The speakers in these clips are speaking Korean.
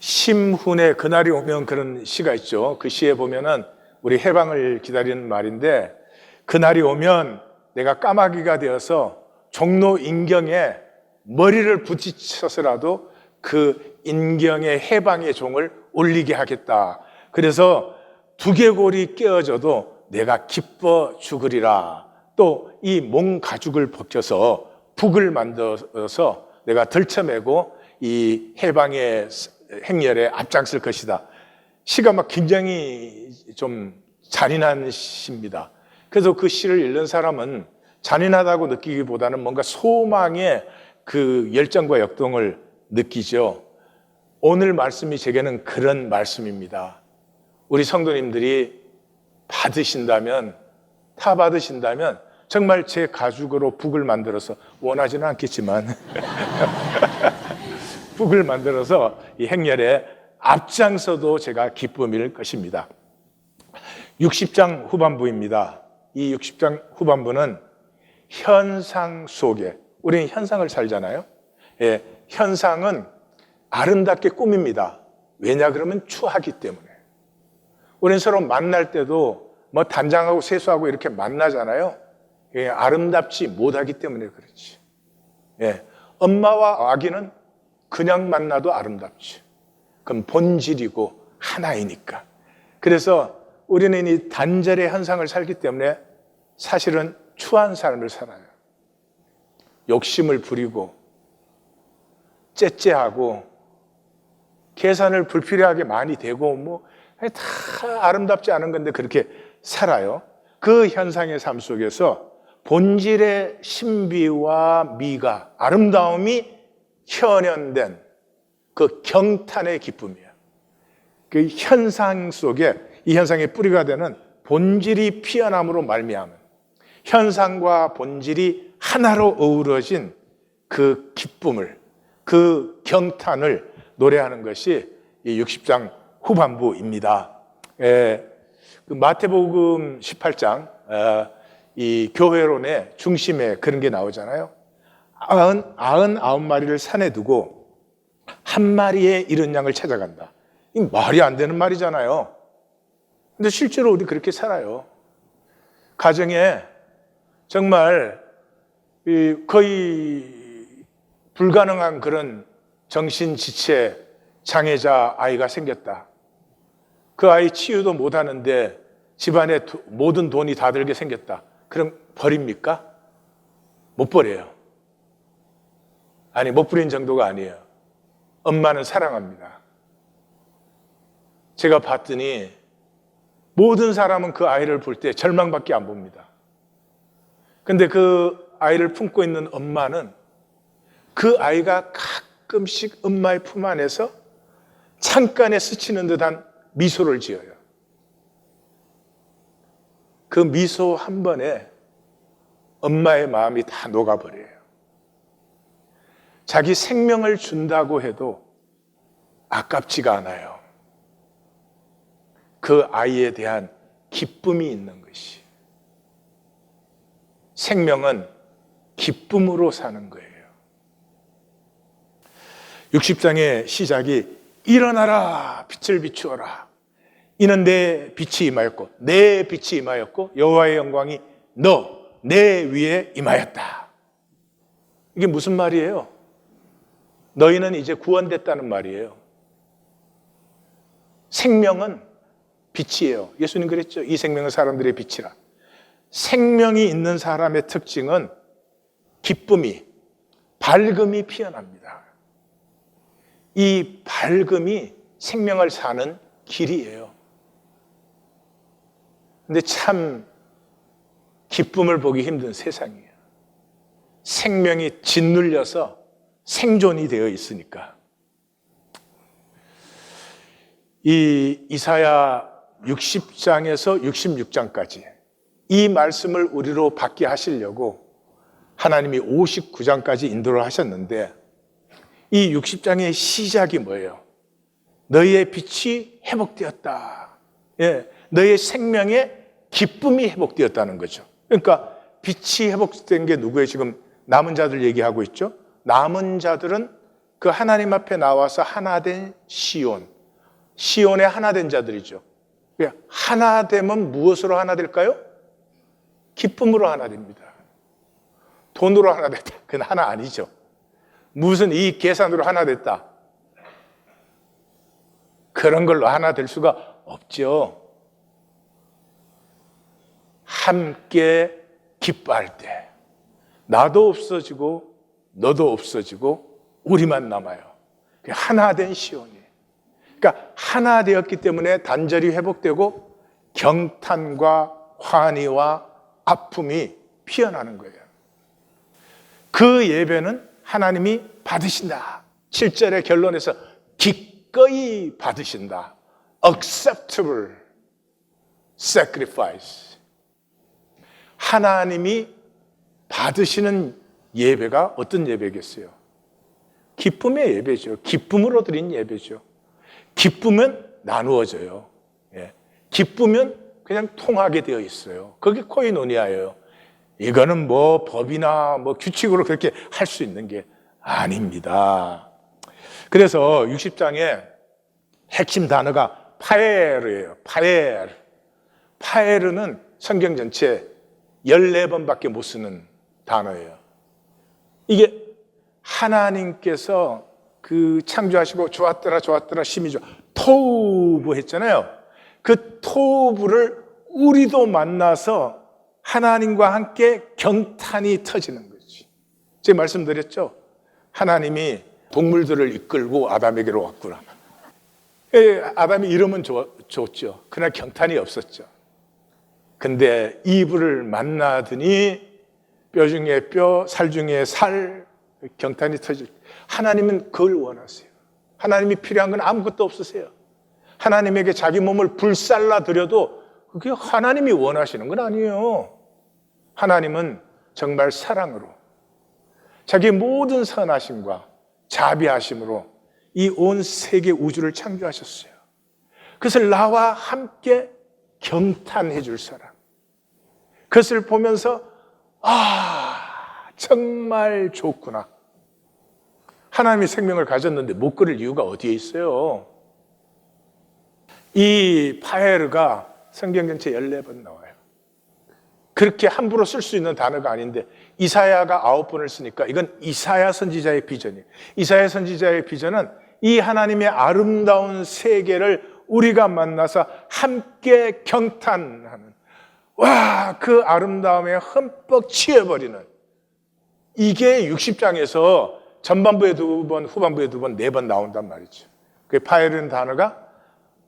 심훈의 그날이 오면 그런 시가 있죠. 그 시에 보면은 우리 해방을 기다리는 말인데, 그날이 오면 내가 까마귀가 되어서 종로 인경에 머리를 부딪혀서라도 그 인경의 해방의 종을 올리게 하겠다. 그래서 두개골이 깨어져도 내가 기뻐 죽으리라. 또 이 몽 가죽을 벗겨서 북을 만들어서 내가 들쳐매고 이 해방의 행렬에 앞장설 것이다. 시가 막 굉장히 좀 잔인한 시입니다. 그래서 그 시를 읽는 사람은 잔인하다고 느끼기보다는 뭔가 소망의 그 열정과 역동을 느끼죠. 오늘 말씀이 제게는 그런 말씀입니다. 우리 성도님들이 받으신다면, 다 받으신다면 정말 제 가죽으로 북을 만들어서, 원하지는 않겠지만 북을 만들어서 이 행렬에 앞장서도 제가 기쁨일 것입니다. 60장 후반부입니다. 이 60장 후반부는 현상 속에, 우리는 현상을 살잖아요. 예, 현상은 아름답게 꾸밉니다. 왜냐 그러면 추하기 때문에. 우리는 서로 만날 때도 뭐 단장하고 세수하고 이렇게 만나잖아요. 예, 아름답지 못하기 때문에 그렇지. 예, 엄마와 아기는 그냥 만나도 아름답지. 그건 본질이고 하나이니까. 그래서 우리는 이 단절의 현상을 살기 때문에 사실은 추한 삶을 살아요. 욕심을 부리고 째째하고 계산을 불필요하게 많이 대고 뭐 다 아름답지 않은 건데 그렇게 살아요. 그 현상의 삶 속에서 본질의 신비와 미가, 아름다움이 현현된 그 경탄의 기쁨이에요. 그 현상 속에, 이 현상의 뿌리가 되는 본질이 피어남으로 말미암은, 현상과 본질이 하나로 어우러진 그 기쁨을, 그 경탄을 노래하는 것이 이 60장 후반부입니다. 그 마태복음 18장 이 교회론의 중심에 그런 게 나오잖아요. 99마리를 산에 두고 한 마리의 잃은 양을 찾아간다. 이 말이 안 되는 말이잖아요. 근데 실제로 우리 그렇게 살아요. 가정에 정말 거의 불가능한 그런 정신지체 장애자 아이가 생겼다. 그 아이 치유도 못하는데 집안에 모든 돈이 다 들게 생겼다. 그럼 버립니까? 못 버려요. 아니, 못 버린 정도가 아니에요. 엄마는 사랑합니다. 제가 봤더니 모든 사람은 그 아이를 볼 때 절망밖에 안 봅니다. 근데 그 아이를 품고 있는 엄마는 그 아이가 가끔씩 엄마의 품 안에서 잠깐에 스치는 듯한 미소를 지어요. 그 미소 한 번에 엄마의 마음이 다 녹아버려요. 자기 생명을 준다고 해도 아깝지가 않아요. 그 아이에 대한 기쁨이 있는 것이. 생명은 기쁨으로 사는 거예요. 60장의 시작이 일어나라 빛을 비추어라. 이는 내 빛이 임하였고 내 빛이 임하였고 여호와의 영광이 내 위에 임하였다. 이게 무슨 말이에요? 너희는 이제 구원됐다는 말이에요. 생명은 빛이에요. 예수님 그랬죠. 이 생명은 사람들의 빛이라. 생명이 있는 사람의 특징은 기쁨이, 밝음이 피어납니다. 이 밝음이 생명을 사는 길이에요. 근데 참 기쁨을 보기 힘든 세상이에요. 생명이 짓눌려서 생존이 되어 있으니까. 이 이사야 60장에서 66장까지 이 말씀을 우리로 받게 하시려고 하나님이 59장까지 인도를 하셨는데, 이 60장의 시작이 뭐예요? 너희의 빛이 회복되었다. 예, 너희의 생명의 기쁨이 회복되었다는 거죠. 그러니까 빛이 회복된 게 누구예요? 지금 남은 자들 얘기하고 있죠. 남은 자들은 그 하나님 앞에 나와서 하나된 시온, 시온의 하나된 자들이죠. 하나되면 무엇으로 하나될까요? 기쁨으로 하나됩니다. 돈으로 하나됐다, 그건 하나 아니죠. 무슨 이 계산으로 하나됐다, 그런 걸로 하나 될 수가 없죠. 함께 기뻐할 때 나도 없어지고 너도 없어지고 우리만 남아요. 하나된 시온이. 그러니까 하나 되었기 때문에 단절이 회복되고 경탄과 환희와 아픔이 피어나는 거예요. 그 예배는 하나님이 받으신다. 7절의 결론에서 기꺼이 받으신다. Acceptable sacrifice. 하나님이 받으시는 예배가 어떤 예배겠어요? 기쁨의 예배죠. 기쁨으로 드린 예배죠. 기쁘면 나누어져요. 예. 기쁘면 그냥 통하게 되어 있어요. 그게 코이노니아예요. 이거는 뭐 법이나 뭐 규칙으로 그렇게 할 수 있는 게 아닙니다. 그래서 60장의 핵심 단어가 파에르예요. 파에르. 파에르는 성경 전체 14번밖에 못 쓰는 단어예요. 이게 하나님께서 그 창조하시고 좋았더라 좋았더라 심히 좋아 토부 했잖아요. 그 토부를 우리도 만나서 하나님과 함께 경탄이 터지는 거지. 제가 말씀드렸죠. 하나님이 동물들을 이끌고 아담에게로 왔구나. 아담이 이름은 좋았죠. 그러나 경탄이 없었죠. 근데 이브를 만나더니 뼈 중에 뼈, 살 중에 살, 경탄이 터질. 하나님은 그걸 원하세요. 하나님이 필요한 건 아무것도 없으세요. 하나님에게 자기 몸을 불살라 드려도 그게 하나님이 원하시는 건 아니에요. 하나님은 정말 사랑으로 자기 모든 선하심과 자비하심으로 이 온 세계 우주를 창조하셨어요. 그것을 나와 함께 경탄해 줄 사람. 그것을 보면서 정말 좋구나. 하나님이 생명을 가졌는데 못 그릴 이유가 어디에 있어요? 이 파에르가 성경 전체 14번 나와요. 그렇게 함부로 쓸 수 있는 단어가 아닌데 이사야가 9번을 쓰니까 이건 이사야 선지자의 비전이에요. 이사야 선지자의 비전은 이 하나님의 아름다운 세계를 우리가 만나서 함께 경탄하는, 그 아름다움에 흠뻑 취해버리는, 이게 60장에서 전반부에 2번, 후반부에 2번, 4번 나온단 말이죠. 그 파에르는 단어가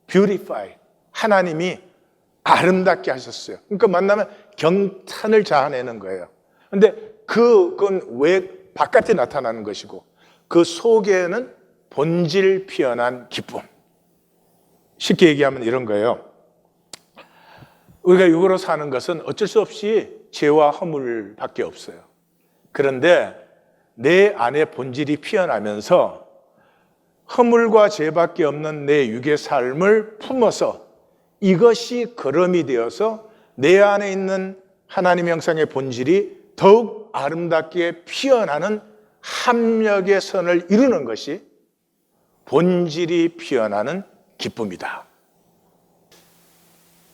beautify, 하나님이 아름답게 하셨어요. 그러니까 만나면 경탄을 자아내는 거예요. 근데 그건 왜 바깥에 나타나는 것이고 그 속에는 본질 피어난 기쁨. 쉽게 얘기하면 이런 거예요. 우리가 육으로 사는 것은 어쩔 수 없이 죄와 허물밖에 없어요. 그런데 내 안에 본질이 피어나면서 허물과 죄밖에 없는 내 육의 삶을 품어서 이것이 걸음이 되어서 내 안에 있는 하나님 형상의 본질이 더욱 아름답게 피어나는 합력의 선을 이루는 것이 본질이 피어나는 기쁨이다.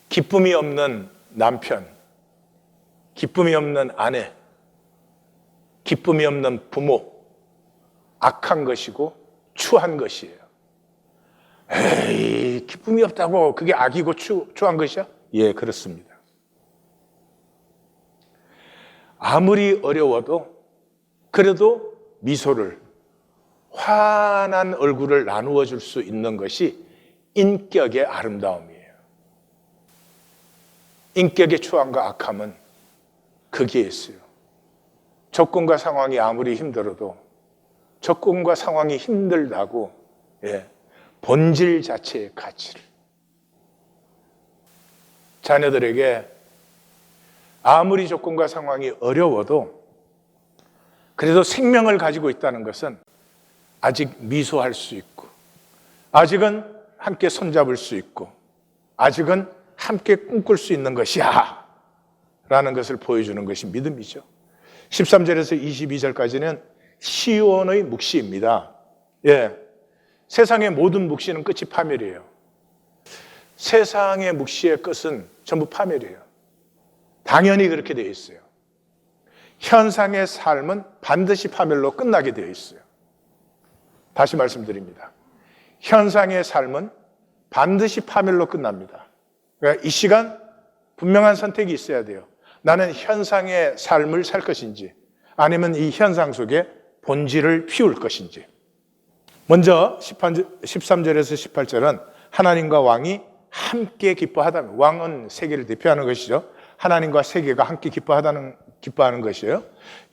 기쁨이 없는 남편, 기쁨이 없는 아내, 기쁨이 없는 부모, 악한 것이고 추한 것이에요. 에이, 기쁨이 없다고 그게 악이고 추한 것이야? 예, 그렇습니다. 아무리 어려워도 그래도 미소를, 환한 얼굴을 나누어 줄 수 있는 것이 인격의 아름다움이에요. 인격의 추함과 악함은 거기에 있어요. 조건과 상황이 아무리 힘들어도 조건과 상황이 힘들다고 본질 자체의 가치를, 자녀들에게 아무리 조건과 상황이 어려워도 그래도 생명을 가지고 있다는 것은 아직 미소할 수 있고, 아직은 함께 손잡을 수 있고, 아직은 함께 꿈꿀 수 있는 것이야 라는 것을 보여주는 것이 믿음이죠. 13절에서 22절까지는 시온의 묵시입니다. 예, 세상의 모든 묵시는 끝이 파멸이에요. 세상의 묵시의 끝은 전부 파멸이에요. 당연히 그렇게 되어 있어요. 현상의 삶은 반드시 파멸로 끝나게 되어 있어요. 다시 말씀드립니다. 현상의 삶은 반드시 파멸로 끝납니다. 그러니까 이 시간 분명한 선택이 있어야 돼요. 나는 현상의 삶을 살 것인지 아니면 이 현상 속에 본질을 피울 것인지. 먼저 13절에서 18절은 하나님과 왕이 함께 기뻐하다는, 왕은 세계를 대표하는 것이죠. 하나님과 세계가 함께 기뻐하는 것이에요.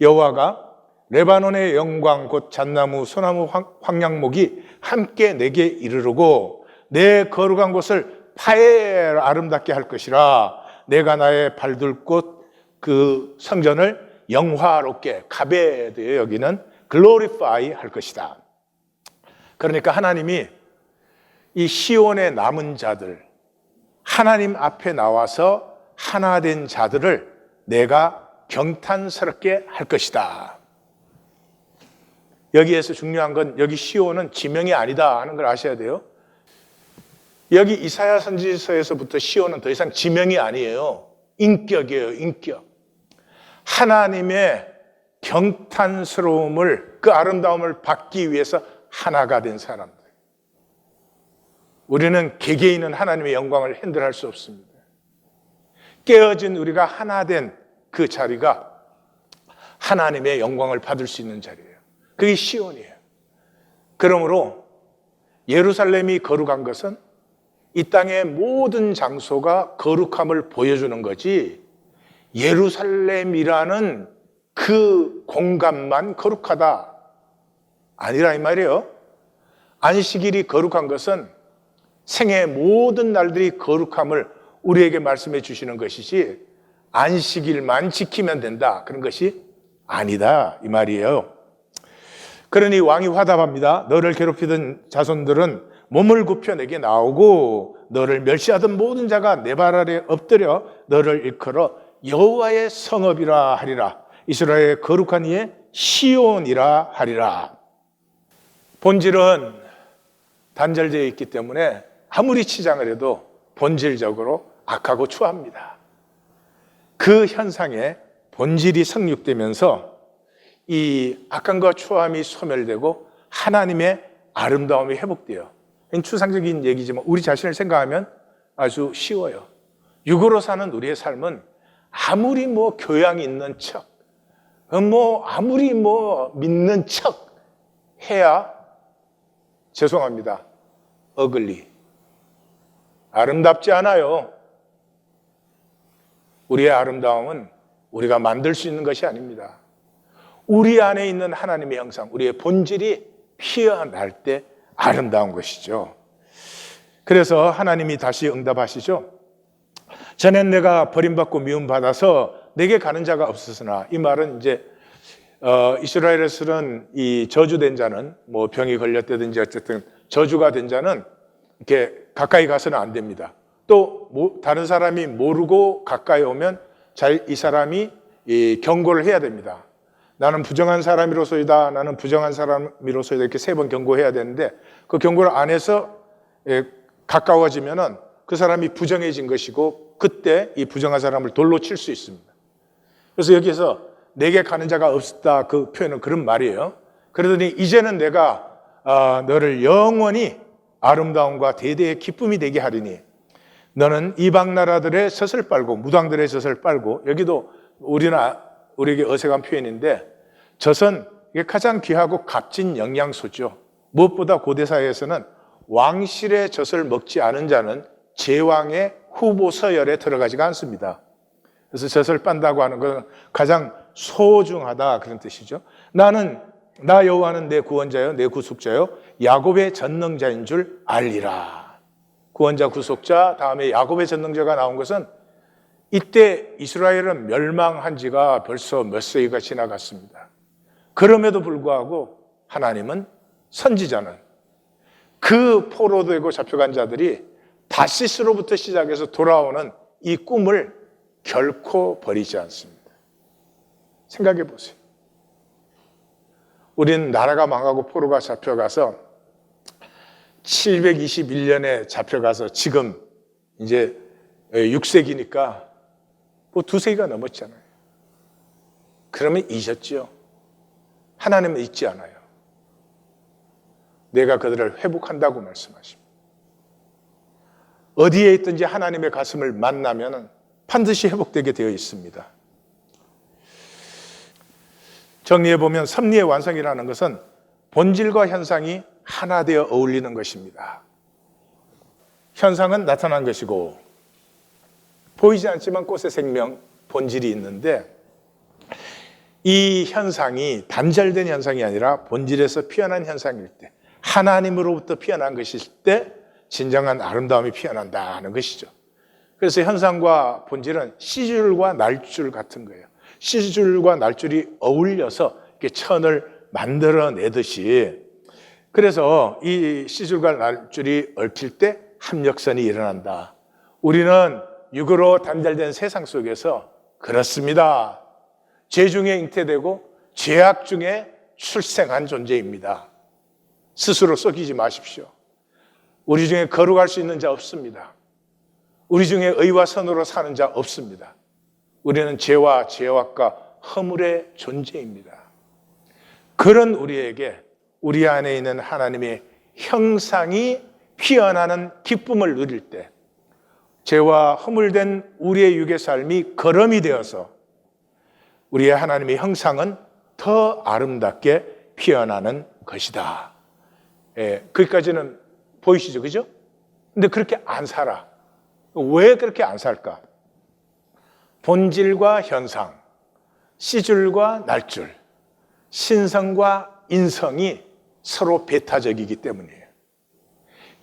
여호와가 레바논의 영광 곧 잣나무 소나무 황량목이 함께 내게 이르르고 내 거룩한 곳을 파에 아름답게 할 것이라. 내가 나의 발둘 곳 그 성전을 영화롭게 가베되어 여기는 글로리파이 할 것이다. 그러니까 하나님이 이 시온의 남은 자들, 하나님 앞에 나와서 하나 된 자들을 내가 경탄스럽게 할 것이다. 여기에서 중요한 건 여기 시온은 지명이 아니다 하는 걸 아셔야 돼요. 여기 이사야 선지서에서부터 시온은 더 이상 지명이 아니에요. 인격이에요, 인격. 하나님의 경탄스러움을, 그 아름다움을 받기 위해서 하나가 된 사람들. 우리는 개개인은 하나님의 영광을 핸들할 수 없습니다. 깨어진 우리가 하나 된 그 자리가 하나님의 영광을 받을 수 있는 자리예요. 그게 시온이에요. 그러므로 예루살렘이 거룩한 것은 이 땅의 모든 장소가 거룩함을 보여주는 거지, 예루살렘이라는 그 공간만 거룩하다 아니라 이 말이에요. 안식일이 거룩한 것은 생애의 모든 날들이 거룩함을 우리에게 말씀해 주시는 것이지, 안식일만 지키면 된다 그런 것이 아니다 이 말이에요. 그러니 왕이 화답합니다. 너를 괴롭히던 자손들은 몸을 굽혀 내게 나오고 너를 멸시하던 모든 자가 내 발 아래 엎드려 너를 일컬어 여호와의 성읍이라 하리라. 이스라엘의 거룩한 이의 시온이라 하리라. 본질은 단절되어 있기 때문에 아무리 치장을 해도 본질적으로 악하고 추합니다. 그 현상에 본질이 성육되면서 이 악함과 추함이 소멸되고 하나님의 아름다움이 회복돼요. 추상적인 얘기지만 우리 자신을 생각하면 아주 쉬워요. 육으로 사는 우리의 삶은 아무리 교양 있는 척, 아무리 믿는 척 해야, 죄송합니다, 어글리, 아름답지 않아요. 우리의 아름다움은 우리가 만들 수 있는 것이 아닙니다. 우리 안에 있는 하나님의 형상, 우리의 본질이 피어날 때 아름다운 것이죠. 그래서 하나님이 다시 응답하시죠. 전엔 내가 버림받고 미움받아서 내게 가는 자가 없었으나, 이 말은 이제 이스라엘에서는 이 저주된 자는 병이 걸렸다든지 어쨌든 저주가 된 자는 이렇게 가까이 가서는 안 됩니다. 또 다른 사람이 모르고 가까이 오면 이 사람이 경고를 해야 됩니다. 나는 부정한 사람이로소이다, 나는 부정한 사람이로소이다, 이렇게 3번 경고해야 되는데, 그 경고를 안 해서 가까워지면은 그 사람이 부정해진 것이고, 그때 이 부정한 사람을 돌로 칠 수 있습니다. 그래서 여기서 내게 가는 자가 없다, 그 표현은 그런 말이에요. 그러더니 이제는 내가 너를 영원히 아름다움과 대대의 기쁨이 되게 하리니 너는 이방 나라들의 젖을 빨고 무당들의 젖을 빨고, 여기도 우리에게 어색한 표현인데, 젖은 이게 가장 귀하고 값진 영양소죠. 무엇보다 고대 사회에서는 왕실의 젖을 먹지 않은 자는 제왕의 후보 서열에 들어가지가 않습니다. 그래서 젖을 빤다고 하는 것은 가장 소중하다 그런 뜻이죠. 나 여호와는 내 구원자요 내 구속자요 야곱의 전능자인 줄 알리라. 구원자 구속자 다음에 야곱의 전능자가 나온 것은 이때 이스라엘은 멸망한 지가 벌써 몇 세기가 지나갔습니다. 그럼에도 불구하고 하나님은 선지자는 그 포로되고 잡혀간 자들이 다시스로부터 시작해서 돌아오는 이 꿈을 결코 버리지 않습니다. 생각해 보세요. 우리는 나라가 망하고 포로가 잡혀가서 721년에 잡혀가서 지금 이제 6세기니까 뭐 2세기가 넘었잖아요. 그러면 잊었죠. 하나님은 잊지 않아요. 내가 그들을 회복한다고 말씀하십니다. 어디에 있든지 하나님의 가슴을 만나면 반드시 회복되게 되어 있습니다. 정리해보면 섭리의 완성이라는 것은 본질과 현상이 하나 되어 어울리는 것입니다. 현상은 나타난 것이고 보이지 않지만 꽃의 생명, 본질이 있는데 이 현상이 단절된 현상이 아니라 본질에서 피어난 현상일 때, 하나님으로부터 피어난 것일 때 진정한 아름다움이 피어난다 하는 것이죠. 그래서 현상과 본질은 씨줄과 날줄 같은 거예요. 씨줄과 날줄이 어울려서 이렇게 천을 만들어내듯이, 그래서 이 씨줄과 날줄이 얽힐 때 합력선이 일어난다. 우리는 육으로 단절된 세상 속에서 그렇습니다. 죄 중에 잉태되고 죄악 중에 출생한 존재입니다. 스스로 속이지 마십시오. 우리 중에 거룩할 수 있는 자 없습니다. 우리 중에 의와 선으로 사는 자 없습니다. 우리는 죄와 죄악과 허물의 존재입니다. 그런 우리에게 우리 안에 있는 하나님의 형상이 피어나는 기쁨을 누릴 때, 죄와 허물된 우리의 육의 삶이 거름이 되어서 우리의 하나님의 형상은 더 아름답게 피어나는 것이다. 거기까지는 보이시죠? 그죠? 근데 그렇게 안 살아. 왜 그렇게 안 살까? 본질과 현상, 씨줄과 날줄, 신성과 인성이 서로 배타적이기 때문이에요.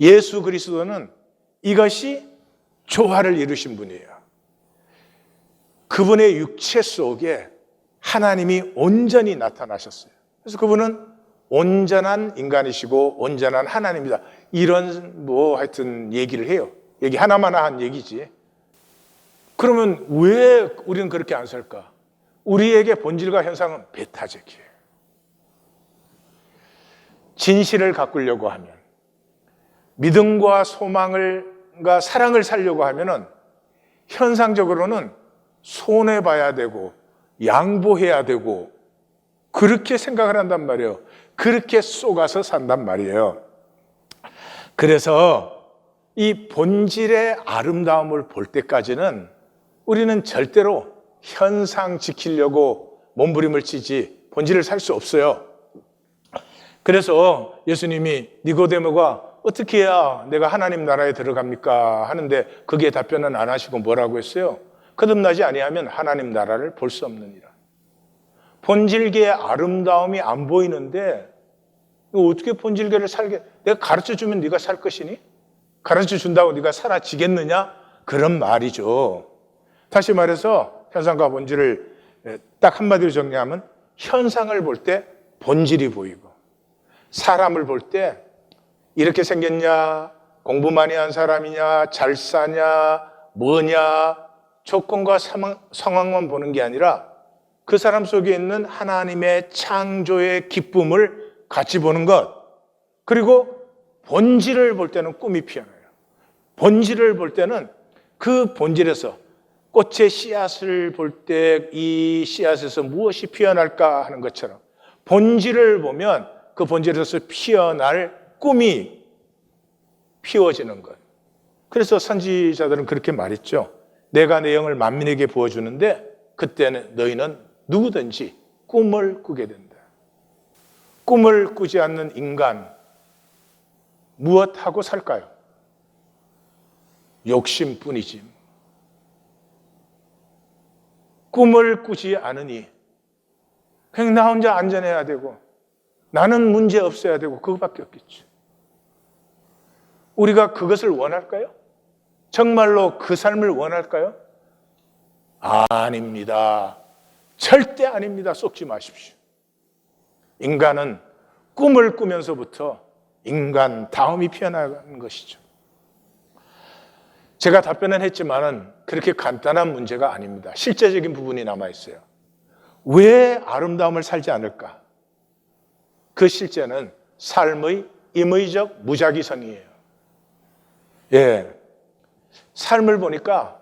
예수 그리스도는 이것이 조화를 이루신 분이에요. 그분의 육체 속에 하나님이 온전히 나타나셨어요. 그래서 그분은 온전한 인간이시고 온전한 하나님이다. 이런 하여튼 얘기를 해요. 얘기 하나만 한 얘기지. 그러면 왜 우리는 그렇게 안 살까? 우리에게 본질과 현상은 배타적이에요. 진실을 가꾸려고 하면, 믿음과 소망과 사랑을 살려고 하면은 현상적으로는 손해봐야 되고 양보해야 되고 그렇게 생각을 한단 말이에요. 그렇게 속아서 산단 말이에요. 그래서 이 본질의 아름다움을 볼 때까지는 우리는 절대로 현상 지키려고 몸부림을 치지 본질을 살 수 없어요. 그래서 예수님이 니고데모가 어떻게 해야 내가 하나님 나라에 들어갑니까? 하는데 그게 답변은 안 하시고 뭐라고 했어요? 거듭나지 아니하면 하나님 나라를 볼 수 없느니라. 본질계의 아름다움이 안 보이는데 어떻게 본질계를 살게, 내가 가르쳐주면 네가 살 것이니? 가르쳐준다고 네가 사라지겠느냐? 그런 말이죠. 다시 말해서 현상과 본질을 딱 한마디로 정리하면 현상을 볼 때 본질이 보이고, 사람을 볼 때 이렇게 생겼냐, 공부 많이 한 사람이냐, 잘 사냐, 뭐냐, 조건과 상황만 보는 게 아니라 그 사람 속에 있는 하나님의 창조의 기쁨을 같이 보는 것. 그리고 본질을 볼 때는 꿈이 피어나요. 본질을 볼 때는 그 본질에서 꽃의 씨앗을 볼 때 이 씨앗에서 무엇이 피어날까 하는 것처럼 본질을 보면 그 본질에서 피어날 꿈이 피워지는 것. 그래서 선지자들은 그렇게 말했죠. 내가 내 영을 만민에게 부어주는데 그때는 너희는 누구든지 꿈을 꾸게 된다. 꿈을 꾸지 않는 인간 무엇하고 살까요? 욕심뿐이지. 꿈을 꾸지 않으니 그냥 나 혼자 안전해야 되고 나는 문제 없어야 되고 그거밖에 없겠죠. 우리가 그것을 원할까요? 정말로 그 삶을 원할까요? 아닙니다. 절대 아닙니다. 속지 마십시오. 인간은 꿈을 꾸면서부터 인간 다음이 피어나는 것이죠. 제가 답변은 했지만은 그렇게 간단한 문제가 아닙니다. 실제적인 부분이 남아있어요. 왜 아름다움을 살지 않을까? 그 실제는 삶의 임의적 무작위성이에요. 예, 삶을 보니까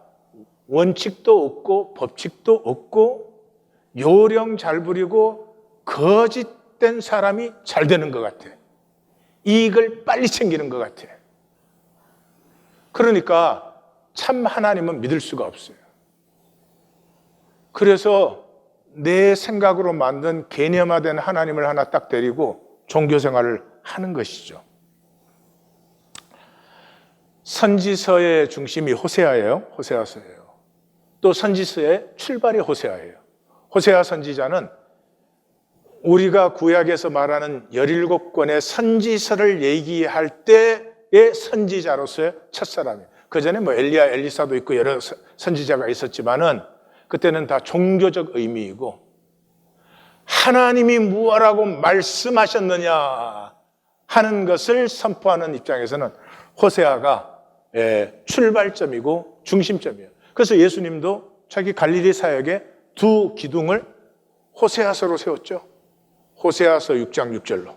원칙도 없고 법칙도 없고 요령 잘 부리고 거짓된 사람이 잘 되는 것 같아. 이익을 빨리 챙기는 것 같아. 그러니까 참 하나님은 믿을 수가 없어요. 그래서 내 생각으로 만든 개념화된 하나님을 하나 딱 데리고 종교 생활을 하는 것이죠. 선지서의 중심이 호세아예요. 호세아서예요. 또 선지서의 출발이 호세아예요. 호세아 선지자는 우리가 구약에서 말하는 17권의 선지서를 얘기할 때의 선지자로서의 첫사람이에요. 그 전에 뭐 엘리야, 엘리사도 있고 여러 선지자가 있었지만은 그때는 다 종교적 의미이고 하나님이 무엇라고 말씀하셨느냐 하는 것을 선포하는 입장에서는 호세아가 출발점이고 중심점이에요. 그래서 예수님도 자기 갈릴리 사역의 두 기둥을 호세아서로 세웠죠. 호세아서 6장 6절로.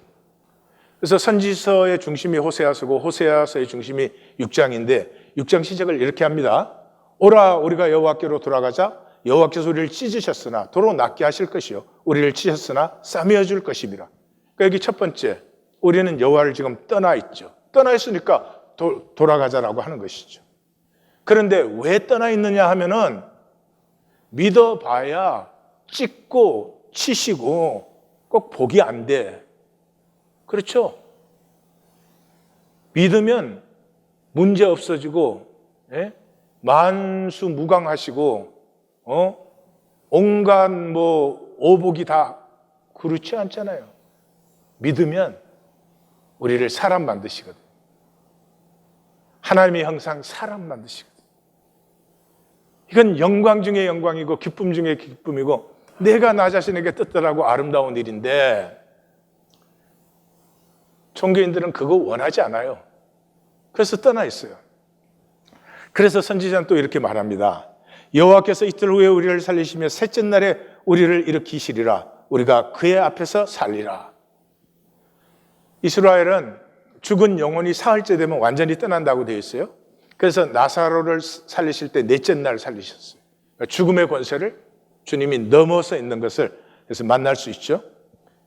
그래서 선지서의 중심이 호세아서고 호세아서의 중심이 6장인데 6장 시작을 이렇게 합니다. 오라 우리가 여호와께로 돌아가자. 여호와께서 우리를 찢으셨으나 도로 낫게 하실 것이요 우리를 치셨으나 싸매어 줄 것입니다. 그러니까 여기 첫 번째, 우리는 여호와를 지금 떠나 있죠. 떠나 있으니까 돌아가자라고 하는 것이죠. 그런데 왜 떠나 있느냐 하면은 믿어봐야 찢고 치시고 꼭 복이 안 돼. 그렇죠? 믿으면 문제 없어지고 만수무강하시고 온갖 오복이 다 그렇지 않잖아요. 믿으면 우리를 사람 만드시거든. 하나님의 형상 사람 만드시거든. 이건 영광 중에 영광이고 기쁨 중에 기쁨이고 내가 나 자신에게 뜻대로하고 아름다운 일인데 종교인들은 그거 원하지 않아요. 그래서 떠나 있어요. 그래서 선지자는 또 이렇게 말합니다. 여호와께서 이틀 후에 우리를 살리시며 셋째 날에 우리를 일으키시리라. 우리가 그의 앞에서 살리라. 이스라엘은 죽은 영혼이 사흘째 되면 완전히 떠난다고 되어 있어요. 그래서 나사로를 살리실 때 넷째 날 살리셨어요. 죽음의 권세를 주님이 넘어서 있는 것을 그래서 만날 수 있죠.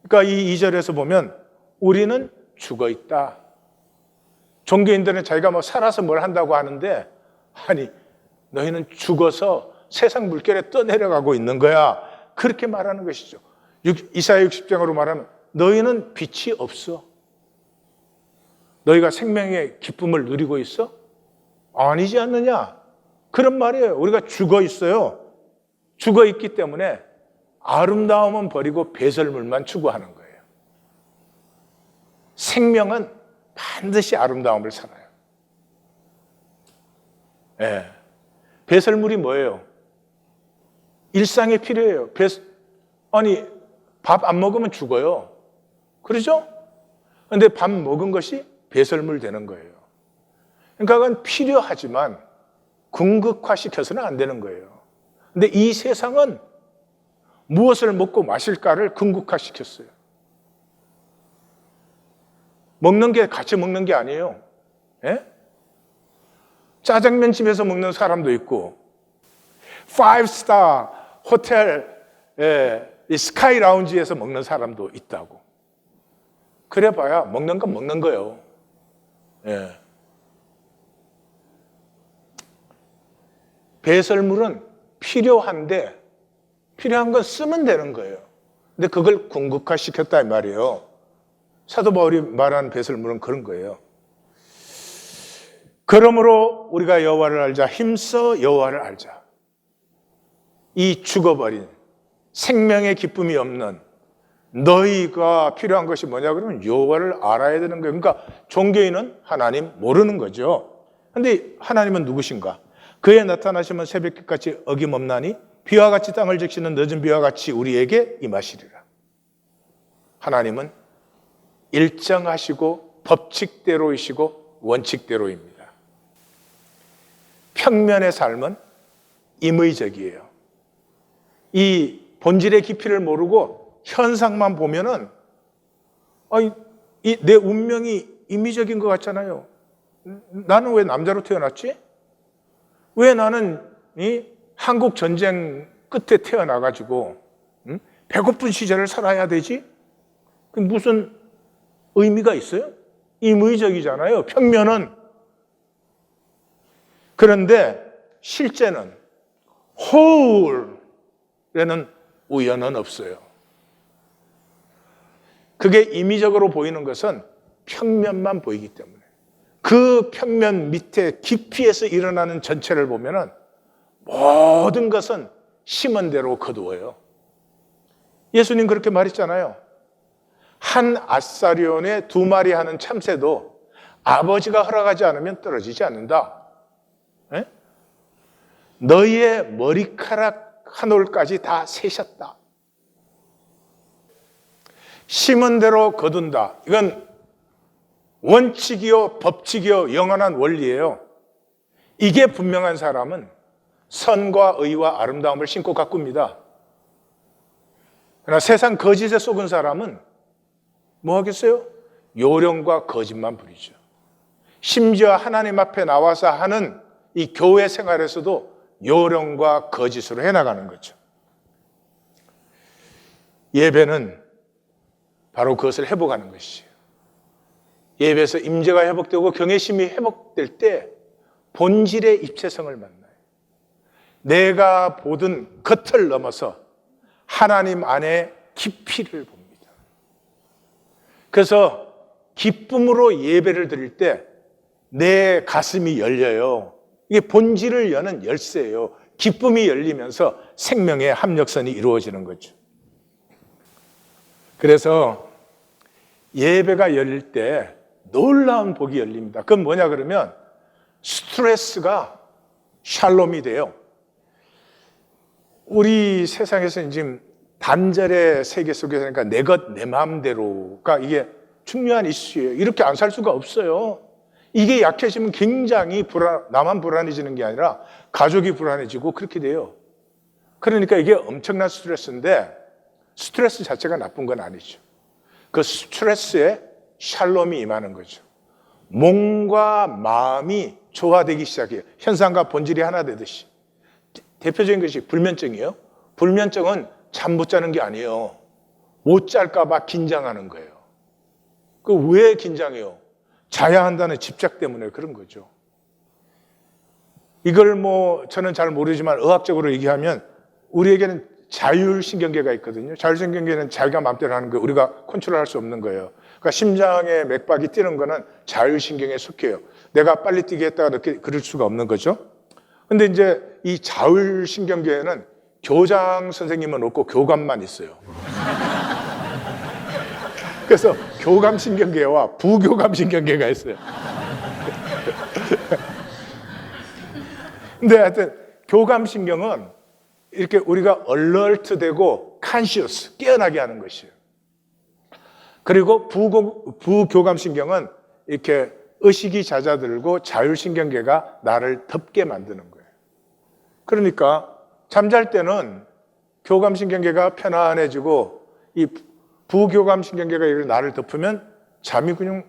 그러니까 이 2절에서 보면 우리는 죽어 있다. 종교인들은 자기가 살아서 뭘 한다고 하는데 아니 너희는 죽어서 세상 물결에 떠내려가고 있는 거야. 그렇게 말하는 것이죠. 이사야 60장으로 말하면 너희는 빛이 없어. 너희가 생명의 기쁨을 누리고 있어? 아니지 않느냐? 그런 말이에요. 우리가 죽어 있어요. 죽어 있기 때문에 아름다움은 버리고 배설물만 추구하는 거예요. 생명은 반드시 아름다움을 살아요. 예. 배설물이 뭐예요? 일상에 필요해요. 아니, 밥 안 먹으면 죽어요. 그러죠? 그런데 밥 먹은 것이 배설물 되는 거예요. 그러니까 그건 필요하지만 궁극화시켜서는 안 되는 거예요. 근데 이 세상은 무엇을 먹고 마실까를 궁극화시켰어요. 먹는 게 같이 먹는 게 아니에요. 예? 짜장면 집에서 먹는 사람도 있고 5스타 호텔 스카이 라운지에서 먹는 사람도 있다고. 그래 봐야 먹는 건 먹는 거예요. 예. 배설물은 필요한데 필요한 건 쓰면 되는 거예요. 근데 그걸 궁극화시켰다 이 말이에요. 사도 바울이 말한 배설물은 그런 거예요. 그러므로 우리가 여호와를 알자. 힘써 여호와를 알자. 이 죽어버린 생명의 기쁨이 없는 너희가 필요한 것이 뭐냐 그러면 여호와를 알아야 되는 거예요. 그러니까 종교인은 하나님 모르는 거죠. 그런데 하나님은 누구신가? 그의 나타나시면 새벽같이 어김없나니 비와 같이 땅을 적시는 늦은 비와 같이 우리에게 임하시리라. 하나님은 일정하시고 법칙대로이시고 원칙대로입니다. 평면의 삶은 임의적이에요. 이 본질의 깊이를 모르고 현상만 보면은 아니, 내 운명이 임의적인 것 같잖아요. 나는 왜 남자로 태어났지? 왜 나는 이 한국 전쟁 끝에 태어나가지고 배고픈 시절을 살아야 되지? 그 무슨 의미가 있어요? 임의적이잖아요, 평면은. 그런데 실제는 whole에는 우연은 없어요. 그게 임의적으로 보이는 것은 평면만 보이기 때문에 그 평면 밑에 깊이에서 일어나는 전체를 보면은 모든 것은 심은 대로 거두어요. 예수님 그렇게 말했잖아요. 한 아사리온에 2마리 하는 참새도 아버지가 허락하지 않으면 떨어지지 않는다. 에? 너희의 머리카락 한 올까지 다 세셨다. 심은 대로 거둔다. 이건 원칙이요, 법칙이요, 영원한 원리예요. 이게 분명한 사람은 선과 의와 아름다움을 심고 가꿉니다. 그러나 세상 거짓에 속은 사람은 뭐 하겠어요? 요령과 거짓만 부리죠. 심지어 하나님 앞에 나와서 하는 이 교회 생활에서도 요령과 거짓으로 해나가는 거죠. 예배는 바로 그것을 회복하는 것이에요. 예배에서 임재가 회복되고 경외심이 회복될 때 본질의 입체성을 만나요. 내가 보던 겉을 넘어서 하나님 안에 깊이를 봅니다. 그래서 기쁨으로 예배를 드릴 때 내 가슴이 열려요. 이게 본질을 여는 열쇠예요. 기쁨이 열리면서 생명의 합력선이 이루어지는 거죠. 그래서 예배가 열릴 때 놀라운 복이 열립니다. 그건 뭐냐 그러면 스트레스가 샬롬이 돼요. 우리 세상에서 지금 단절의 세계 속에서 그러니까 내 것, 내 마음대로가 이게 중요한 이슈예요. 이렇게 안 살 수가 없어요. 이게 약해지면 굉장히 나만 불안해지는 게 아니라 가족이 불안해지고 그렇게 돼요. 그러니까 이게 엄청난 스트레스인데 스트레스 자체가 나쁜 건 아니죠. 그 스트레스에 샬롬이 임하는 거죠. 몸과 마음이 조화되기 시작해요. 현상과 본질이 하나 되듯이. 대표적인 것이 불면증이에요. 불면증은 잠 못 자는 게 아니에요. 못 잘까 봐 긴장하는 거예요. 그 왜 긴장해요? 자야 한다는 집착 때문에 그런 거죠. 이걸 저는 잘 모르지만 의학적으로 얘기하면 우리에게는 자율신경계가 있거든요. 자율신경계는 자기가 마음대로 하는 거예요. 우리가 컨트롤할 수 없는 거예요. 그러니까 심장의 맥박이 뛰는 거는 자율신경에 속해요. 내가 빨리 뛰게 했다가 늦게 그럴 수가 없는 거죠. 근데 이제 이 자율신경계에는 교장 선생님은 없고 교감만 있어요. 그래서 교감신경계와 부교감신경계가 있어요. 근데 하여튼 교감신경은 이렇게 우리가 alert 되고 conscious, 깨어나게 하는 것이에요. 그리고 부교감신경은 이렇게 의식이 잦아들고 자율신경계가 나를 덮게 만드는 거예요. 그러니까 잠잘 때는 교감신경계가 편안해지고 이 부교감신경계가 나를 덮으면 잠이 그냥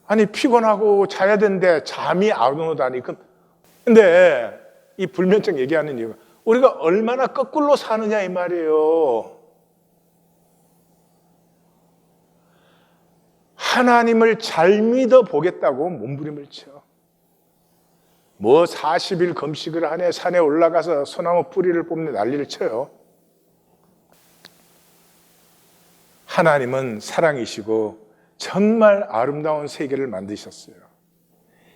아니 피곤하고 자야 되는데 잠이 안 오다니까. 근데 이 불면증 얘기하는 이유가 우리가 얼마나 거꾸로 사느냐 이 말이에요. 하나님을 잘 믿어 보겠다고 몸부림을 쳐. 40일 금식을 하네, 산에 올라가서 소나무 뿌리를 뽑는 난리를 쳐요. 하나님은 사랑이시고 정말 아름다운 세계를 만드셨어요.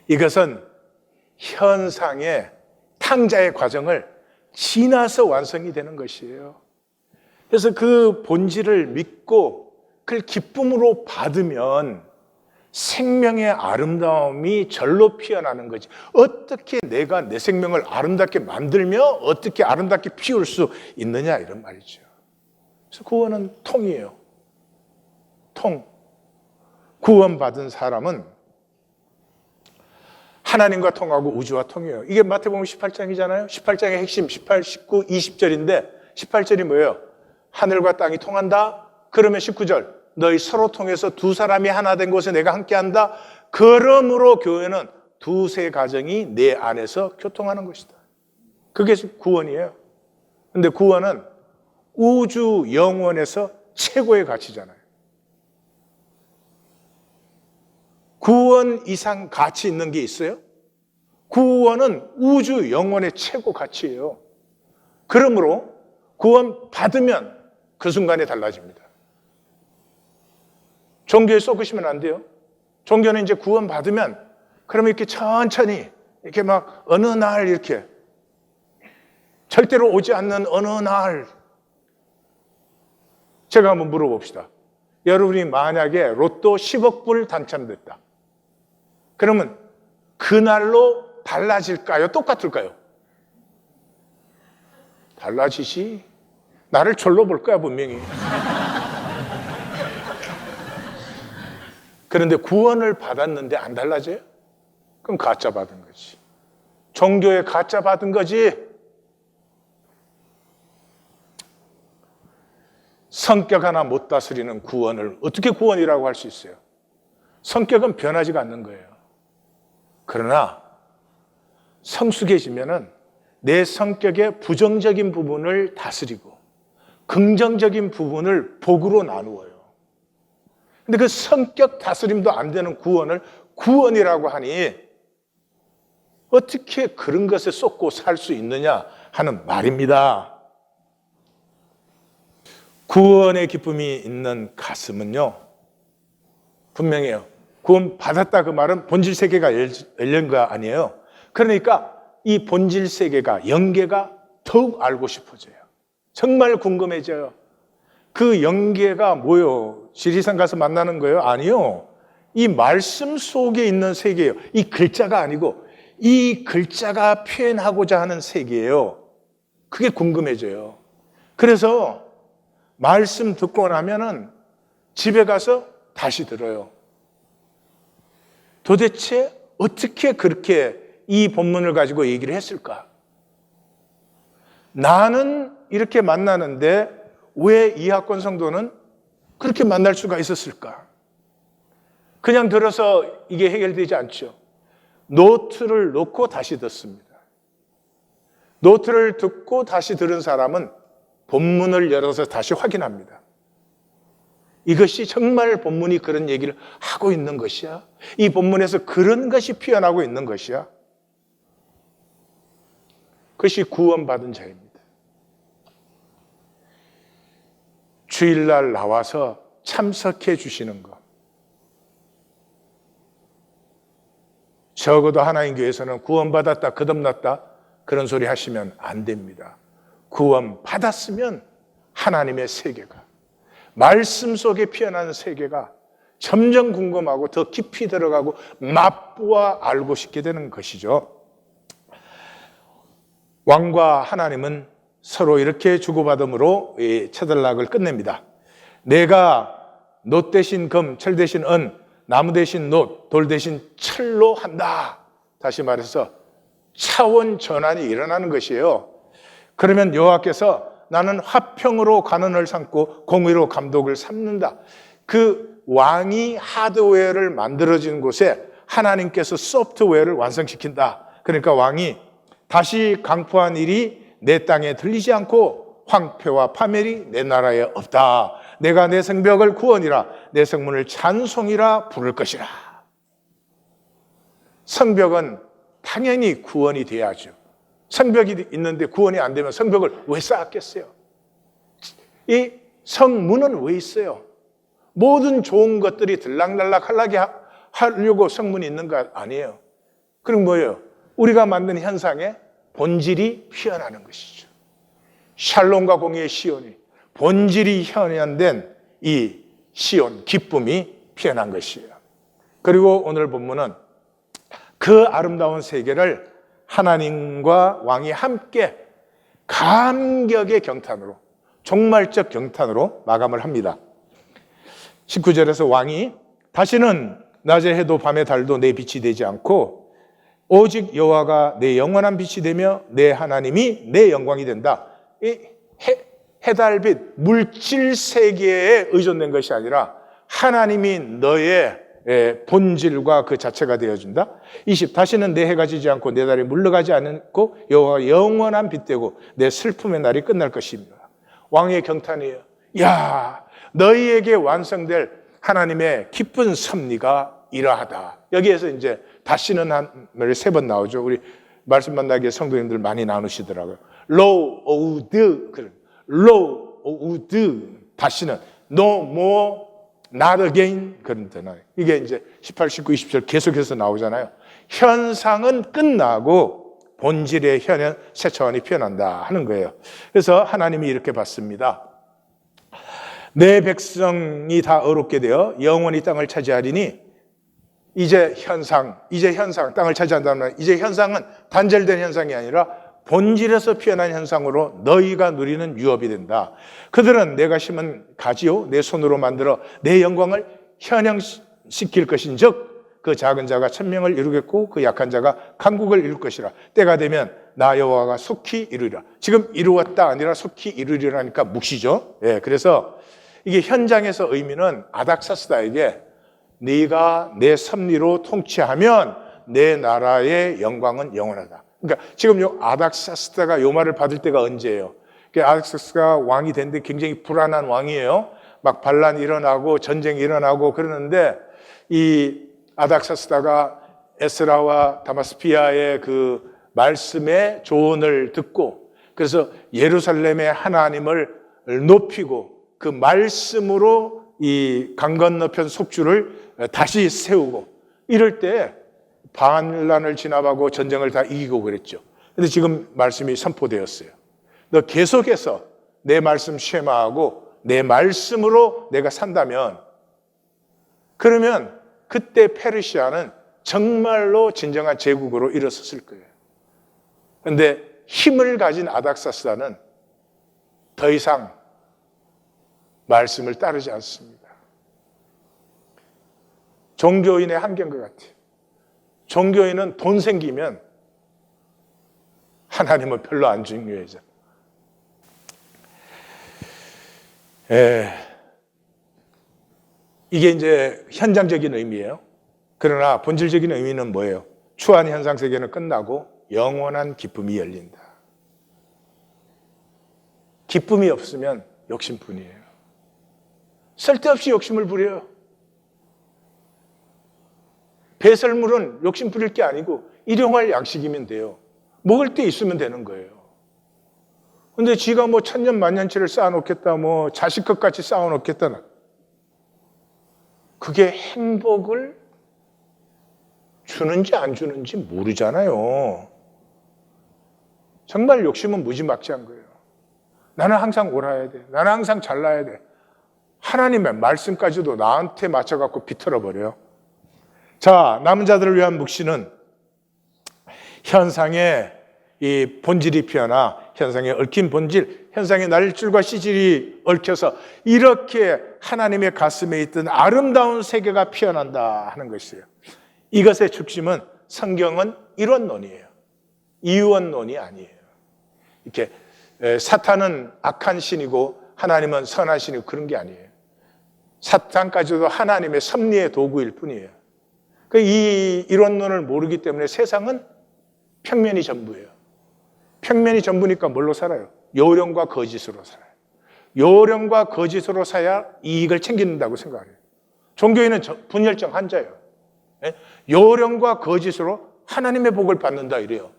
이것은 현상의 탕자의 과정을 지나서 완성이 되는 것이에요. 그래서 그 본질을 믿고 그걸 기쁨으로 받으면 생명의 아름다움이 절로 피어나는 거지. 어떻게 내가 내 생명을 아름답게 만들며 어떻게 아름답게 피울 수 있느냐 이런 말이죠. 그래서 구원은 통이에요. 통. 구원받은 사람은 하나님과 통하고 우주와 통해요. 이게 마태복음 18장이잖아요. 18장의 핵심 18, 19, 20절인데 18절이 뭐예요? 하늘과 땅이 통한다? 그러면 19절 너희 서로 통해서 두 사람이 하나 된 곳에 내가 함께한다. 그러므로 교회는 두세 가정이 내 안에서 교통하는 것이다. 그게 구원이에요. 근데 구원은 우주 영원에서 최고의 가치잖아요. 구원 이상 가치 있는 게 있어요? 구원은 우주 영원의 최고 가치예요. 그러므로 구원 받으면 그 순간에 달라집니다. 종교에 썩으시면 안 돼요. 종교는 이제 구원 받으면 그러면 이렇게 천천히 이렇게 막 어느 날 이렇게 절대로 오지 않는 어느 날 제가 한번 물어봅시다. 여러분이 만약에 로또 10억 불 당첨됐다. 그러면 그날로 달라질까요? 똑같을까요? 달라지지. 나를 절로 볼 거야 분명히. 그런데 구원을 받았는데 안 달라져요? 그럼 가짜 받은 거지. 종교에 가짜 받은 거지. 성격 하나 못 다스리는 구원을 어떻게 구원이라고 할 수 있어요? 성격은 변하지가 않는 거예요. 그러나 성숙해지면은 내 성격의 부정적인 부분을 다스리고 긍정적인 부분을 복으로 나누어요. 근데 그 성격 다스림도 안 되는 구원을 구원이라고 하니 어떻게 그런 것에 쏟고 살 수 있느냐 하는 말입니다. 구원의 기쁨이 있는 가슴은요, 분명해요. 구원 받았다 그 말은 본질 세계가 열린 거 아니에요. 그러니까 이 본질 세계가, 영계가 더욱 알고 싶어져요. 정말 궁금해져요. 그 영계가 뭐요? 지리산 가서 만나는 거예요? 아니요. 이 말씀 속에 있는 세계예요. 이 글자가 아니고 이 글자가 표현하고자 하는 세계예요. 그게 궁금해져요. 그래서 말씀 듣고 나면은 집에 가서 다시 들어요. 도대체 어떻게 그렇게 이 본문을 가지고 얘기를 했을까? 나는 이렇게 만나는데 왜 이학권 성도는 그렇게 만날 수가 있었을까? 그냥 들어서 이게 해결되지 않죠. 노트를 놓고 다시 듣습니다. 노트를 듣고 다시 들은 사람은 본문을 열어서 다시 확인합니다. 이것이 정말 본문이 그런 얘기를 하고 있는 것이야? 이 본문에서 그런 것이 표현하고 있는 것이야? 그것이 구원받은 자입니다. 주일날 나와서 참석해 주시는 것. 적어도 하나님 교회에서는 구원받았다, 거듭났다 그런 소리 하시면 안 됩니다. 구원받았으면 하나님의 세계가, 말씀 속에 피어나는 세계가 점점 궁금하고 더 깊이 들어가고 맛보아 알고 싶게 되는 것이죠. 왕과 하나님은 서로 이렇게 주고받음으로 이 처들락을 끝냅니다. 내가 놋 대신 금, 철 대신 은, 나무 대신 놋, 돌 대신 철로 한다. 다시 말해서 차원 전환이 일어나는 것이에요. 그러면 여호와께서 나는 화평으로 관원을 삼고 공의로 감독을 삼는다. 그 왕이 하드웨어를 만들어진 곳에 하나님께서 소프트웨어를 완성시킨다. 그러니까 왕이 다시 강포한 일이 내 땅에 들리지 않고 황폐와 파멸이 내 나라에 없다. 내가 내 성벽을 구원이라 내 성문을 찬송이라 부를 것이라. 성벽은 당연히 구원이 돼야죠. 성벽이 있는데 구원이 안 되면 성벽을 왜 쌓았겠어요? 이 성문은 왜 있어요? 모든 좋은 것들이 들락날락 하려고 성문이 있는 거 아니에요. 그럼 뭐예요? 우리가 만든 현상에 본질이 피어나는 것이죠. 샬롬과 공의의 시온이, 본질이 현현된 이 시온, 기쁨이 피어난 것이에요. 그리고 오늘 본문은 그 아름다운 세계를 하나님과 왕이 함께 감격의 경탄으로, 종말적 경탄으로 마감을 합니다. 19절에서 왕이 다시는 낮에 해도 밤에 달도 내 빛이 되지 않고 오직 여호와가 내 영원한 빛이 되며 내 하나님이 내 영광이 된다. 이 해달빛, 물질 세계에 의존된 것이 아니라 하나님이 너의 본질과 그 자체가 되어준다. 20. 다시는 내 해가 지지 않고 내 달이 물러가지 않고 여호와가 영원한 빛되고 내 슬픔의 날이 끝날 것입니다. 왕의 경탄이에요. 야, 너희에게 완성될 하나님의 기쁜 섭리가 이러하다. 여기에서 이제 다시는 한 말이 3번 나오죠. 우리 말씀 만나기에 성도님들 많이 나누시더라고요. 로우드, 로우드, 다시는 no more, not again 그런 단어. 이게 이제 18, 19, 20절 계속해서 나오잖아요. 현상은 끝나고 본질의 현현 새 차원이 피어난다 하는 거예요. 그래서 하나님이 이렇게 받습니다. 내 백성이 다 어렵게 되어 영원히 땅을 차지하리니 이제 현상, 땅을 차지한다는 말, 이제 현상은 단절된 현상이 아니라 본질에서 피어난 현상으로 너희가 누리는 유업이 된다. 그들은 내가 심은 가지요 내 손으로 만들어 내 영광을 현행시킬 것인즉 그 작은 자가 천명을 이루겠고 그 약한 자가 강국을 이룰 것이라. 때가 되면 나 여호와가 속히 이루리라. 지금 이루었다 아니라 속히 이루리라니까 묵시죠. 그래서 이게 현장에서 의미는 아닥사스다에게 네가 내 섭리로 통치하면 내 나라의 영광은 영원하다. 그러니까 지금 요 아닥사스다가 요 말을 받을 때가 언제예요? 아닥사스가 왕이 됐는데 굉장히 불안한 왕이에요. 막 반란이 일어나고 전쟁이 일어나고 그러는데 이 아닥사스다가 에스라와 다마스피아의 그 말씀의 조언을 듣고 그래서 예루살렘의 하나님을 높이고 그 말씀으로 이 강 건너편 속주를 다시 세우고 이럴 때 반란을 진압하고 전쟁을 다 이기고 그랬죠. 그런데 지금 말씀이 선포되었어요. 너 계속해서 내 말씀 쉐마하고 내 말씀으로 내가 산다면 그러면 그때 페르시아는 정말로 진정한 제국으로 일어섰을 거예요. 그런데 힘을 가진 아닥사스다는 더 이상 말씀을 따르지 않습니다. 종교인의 한계인 것 같아요. 종교인은 돈 생기면 하나님은 별로 안 중요해져. 이게 이제 현장적인 의미예요. 그러나 본질적인 의미는 뭐예요? 추한 현상 세계는 끝나고 영원한 기쁨이 열린다. 기쁨이 없으면 욕심뿐이에요. 쓸데없이 욕심을 부려요. 배설물은 욕심 부릴 게 아니고 일용할 양식이면 돼요. 먹을 때 있으면 되는 거예요. 근데 지가 뭐 천년 만년치를 쌓아놓겠다, 뭐 자식 것 같이 쌓아놓겠다. 그게 행복을 주는지 안 주는지 모르잖아요. 정말 욕심은 무지막지한 거예요. 나는 항상 옳아야 돼. 나는 항상 잘나야 돼. 하나님의 말씀까지도 나한테 맞춰갖고 비틀어버려요. 자, 남은 자들을 위한 묵시는 현상의 이 본질이 피어나 현상의 얽힌 본질, 현상의 날줄과 시질이 얽혀서 이렇게 하나님의 가슴에 있던 아름다운 세계가 피어난다 하는 것이에요. 이것의 중심은 성경은 이원론이에요. 이원론이 아니에요. 이렇게 사탄은 악한 신이고 하나님은 선한 신이고 그런 게 아니에요. 사탄까지도 하나님의 섭리의 도구일 뿐이에요. 이 이론론을 모르기 때문에 세상은 평면이 전부예요. 평면이 전부니까 뭘로 살아요? 요령과 거짓으로 살아요. 요령과 거짓으로 사야 이익을 챙긴다고 생각해요. 종교인은 분열증 환자예요. 요령과 거짓으로 하나님의 복을 받는다 이래요.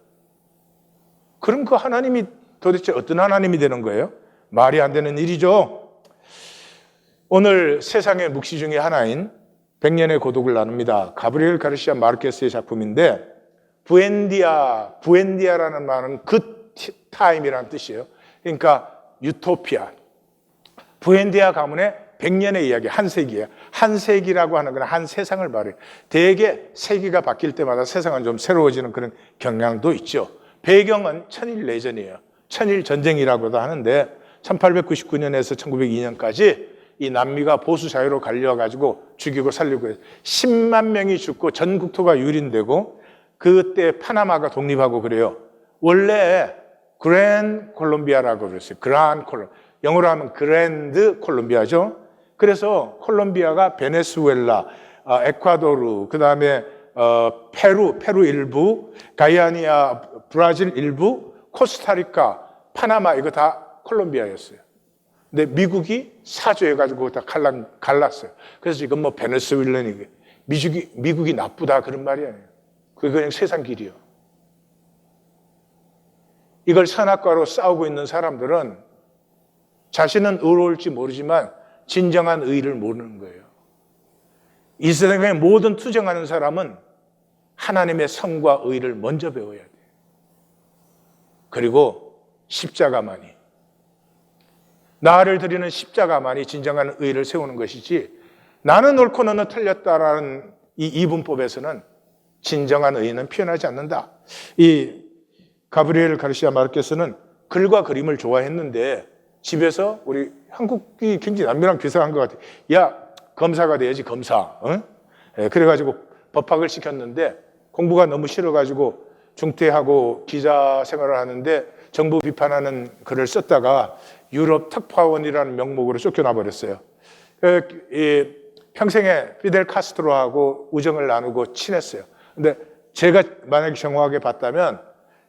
그럼 그 하나님이 도대체 어떤 하나님이 되는 거예요? 말이 안 되는 일이죠. 오늘 세상의 묵시 중에 하나인 100년의 고독을 나눕니다. 가브리엘 가르시아 마르케스의 작품인데 부엔디아라는 말은 good time이라는 뜻이에요. 그러니까 유토피아. 부엔디아 가문의 100년의 이야기, 한 세기예요. 한 세기라고 하는 건 한 세상을 말해요. 대개 세기가 바뀔 때마다 세상은 좀 새로워지는 그런 경향도 있죠. 배경은 천일 내전이에요. 천일 전쟁이라고도 하는데 1899년에서 1902년까지 이 남미가 보수 자유로 갈려가지고 죽이고 살리고 해서 10만 명이 죽고 전 국토가 유린되고 그때 파나마가 독립하고 그래요. 원래 그랜 콜롬비아라고 그랬어요. 그란 콜롬. 영어로 하면 그랜드 콜롬비아죠. 그래서 콜롬비아가 베네수엘라, 에콰도르, 그 다음에 페루 일부, 가이아니아, 브라질 일부, 코스타리카, 파나마 이거 다 콜롬비아였어요. 근데 미국이 사조해가지고 다 갈랐어요. 그래서 지금 뭐 베네수엘라니 미국이 나쁘다 그런 말이 아니에요. 그게 그냥 세상 길이요. 이걸 선악과로 싸우고 있는 사람들은 자신은 의로울지 모르지만 진정한 의를 모르는 거예요. 이 세상에 모든 투쟁하는 사람은 하나님의 성과 의를 먼저 배워야 돼요. 그리고 십자가만이, 나를 드리는 십자가만이 진정한 의를 세우는 것이지, 나는 옳고 너는 틀렸다라는 이 이분법에서는 진정한 의는 표현하지 않는다. 이 가브리엘 가르시아 마르케스는 글과 그림을 좋아했는데 집에서 우리 한국이 굉장히 남미랑 비슷한 것 같아요. 야, 검사가 돼야지, 검사. 응? 그래가지고 법학을 시켰는데 공부가 너무 싫어가지고 중퇴하고 기자 생활을 하는데 정부 비판하는 글을 썼다가 유럽 특파원이라는 명목으로 쫓겨나 버렸어요. 평생에 피델 카스트로하고 우정을 나누고 친했어요. 근데 제가 만약에 정확하게 봤다면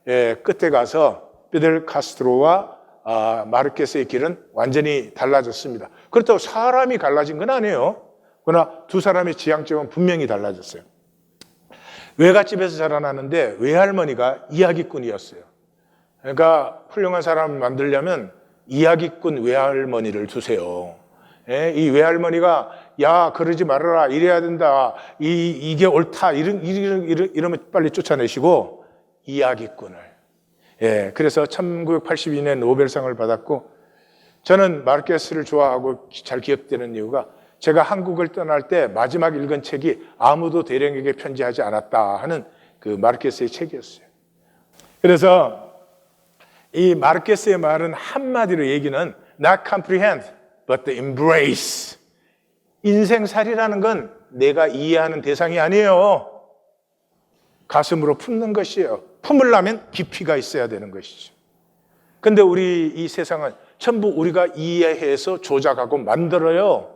끝에 가서 피델 카스트로와 마르케스의 길은 완전히 달라졌습니다. 그렇다고 사람이 갈라진 건 아니에요. 그러나 두 사람의 지향점은 분명히 달라졌어요. 외갓집에서 자라나는데 외할머니가 이야기꾼이었어요. 그러니까 훌륭한 사람을 만들려면 이야기꾼 외할머니를 두세요. 이 외할머니가 야, 그러지 말아라, 이래야 된다, 이게 옳다, 이러면 빨리 쫓아내시고 이야기꾼을. 그래서 1982년 노벨상을 받았고, 저는 마르케스를 좋아하고 잘 기억되는 이유가 제가 한국을 떠날 때 마지막 읽은 책이 아무도 대령에게 편지하지 않았다 하는 그 마르케스의 책이었어요. 그래서 이 마르케스의 말은 한마디로 얘기는 not comprehend, but the embrace. 인생살이라는 건 내가 이해하는 대상이 아니에요. 가슴으로 품는 것이에요. 품으려면 깊이가 있어야 되는 것이죠. 근데 우리 이 세상은 전부 우리가 이해해서 조작하고 만들어요.